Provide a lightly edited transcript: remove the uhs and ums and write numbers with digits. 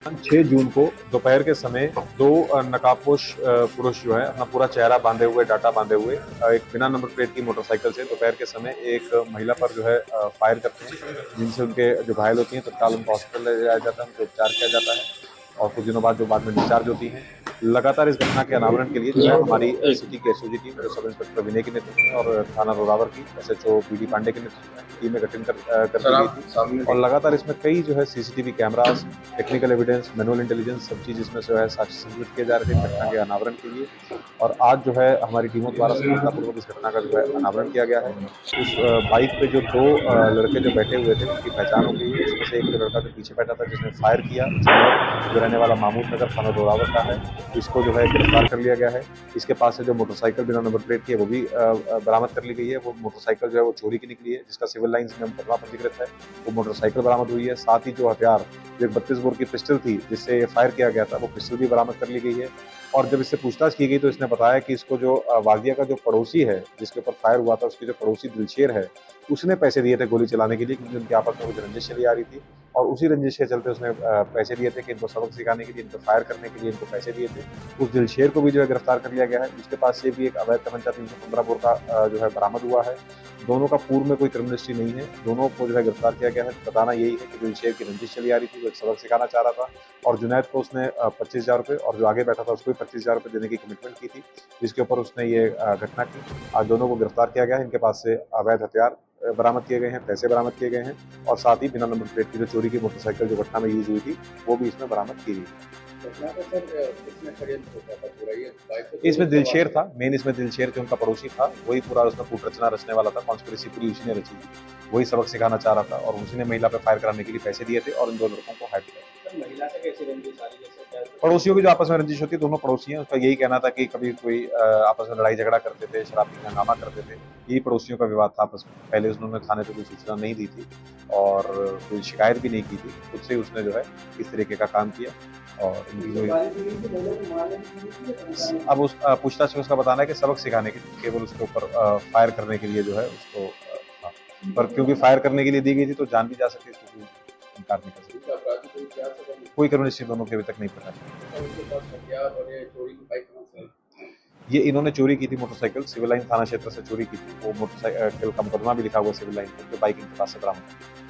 6 जून को दोपहर के समय दो नकाबपोश पुरुष जो है अपना पूरा चेहरा बांधे हुए, डाटा बांधे हुए, एक बिना नंबर प्लेट की मोटरसाइकिल से दोपहर के समय एक महिला पर जो है फायर करते हैं, जिनसे उनके जो घायल होती हैं तत्काल उनको हॉस्पिटल ले जाया जाता है, उनको उपचार किया जाता है और कुछ दिनों बाद जो बाद में डिस्चार्ज होती हैं। लगातार इस घटना के अनावरण के लिए जो है हमारी सिटी की एसओजी टीम जो सब इंस्पेक्टर विनय के नेतृत्व में और थाना रोरावर की एसएचओ बीडी पांडे के नेतृत्व में टीमें गठन कर दी गई थी और लगातार इसमें कई जो है CCTV cameras, technical evidence, manual intelligence सब चीज इसमें जो है साक्ष्य संग्रहित किए जा रहे थे घटना के अनावरण के लिए। और आज जो है हमारी टीमों द्वारा सफलतापूर्वक इस घटना का जो है अनावरण किया गया है। उस बाइक पे जो दो लड़के जो बैठे हुए थे उनकी पहचान हो गई है। उसमें से एक जो लड़का जो पीछे बैठा था जिसने फायर किया, जैनब, जो रहने वाला महमूद नगर थाना रोरावर का है, इसको जो है गिरफ्तार कर लिया गया है। इसके पास से जो मोटरसाइकिल बिना नंबर प्लेट की है वो भी बरामद कर ली गई है। वो मोटरसाइकिल जो है वो चोरी की निकली है, जिसका सिविल लाइंस में मुकदमा पंजीकृत है। वो मोटरसाइकिल बरामद हुई है। साथ ही जो हथियार, जो एक 32 बोर की पिस्टल थी जिससे फायर किया गया था, वो पिस्टल भी बरामद कर ली गई है। और जब इससे पूछताछ की गई तो इसने बताया कि इसको जो वादिया का जो पड़ोसी है जिसके ऊपर फायर हुआ था, उसकी जो पड़ोसी दिलशेर है, उसने पैसे दिए थे गोली चलाने के लिए, क्योंकि उनकी आपस में कुछ रंजिश चली आ रही थी और उसी रंजिश के चलते उसने पैसे दिए थे कि इनको सबक सिखाने के लिए, इनको फायर करने के लिए इनको पैसे दिए थे। उस दिलशेर को भी जो है गिरफ्तार कर लिया गया है। उसके पास से भी एक अवैध तमंचा 315 बोर का जो है बरामद हुआ है। दोनों का पूर्व में कोई क्रिमिनल हिस्ट्री नहीं है। दोनों को जो है गिरफ्तार किया गया है। बताना यही है कि दिलशेर की रंजिश चली आ रही थी, वो एक सबक सिखाना चाह रहा था और जुनैद को उसने 25,000 रुपये और जो आगे बैठा था उसको भी 25,000 रुपये देने की कमिटमेंट की थी, जिसके ऊपर उसने ये घटना की। आज दोनों को गिरफ्तार किया गया है। इनके पास से अवैध हथियार बरामद किए गए हैं, पैसे बरामद किए गए हैं और साथ ही बिना नंबर प्लेट की जो चोरी की मोटरसाइकिल जो घटना में यूज हुई थी वो भी इसमें बरामद की गई। इसमें दिलशेर था मेन, इसमें दिलशेर जो उनका पड़ोसी था वही पूरा उसमें कूट रचना रचने वाला था। कॉन्स्पिरेसी पूरी उसी ने रची थी, वही सबक सिखाना चाह रहा था और उसी ने महिला पे फायर कराने के लिए पैसे दिए थे और इन दो लड़कों को हायर किया। महिला से कैसी रंजिश आ रही है? पड़ोसियों की जो आपस में रंजिश होती है, दोनों पड़ोसी हैं, उसका यही कहना था कि कभी कोई आपस में लड़ाई झगड़ा करते थे, शराब पीकर हंगामा करते थे। यही पड़ोसियों का विवाद था आपस में। पहले उन्होंने थाने पे कोई सूचना नहीं दी थी और कोई शिकायत भी नहीं की थी। खुद से उसने जो है इस तरीके का काम किया और अब उस पूछताछ में उसका बताना है कि सबक सिखाने के लिए, केवल उसके ऊपर फायर करने के लिए जो है उसको था। पर क्योंकि फायर करने के लिए दी गई थी तो जान भी जा सकती, इसको कोई इनकार नहीं कर सकता। कोई क्रिमिनल हिस्ट्री दोनों की अभी तक नहीं पता है। ये इन्होंने चोरी की थी मोटरसाइकिल, सिविल लाइन थाना क्षेत्र से चोरी की थी। वो मोटरसाइकिल का मुकदमा भी लिखा हुआ सिविल लाइन पे, जो बाइक इनके पास से बरामद हुई।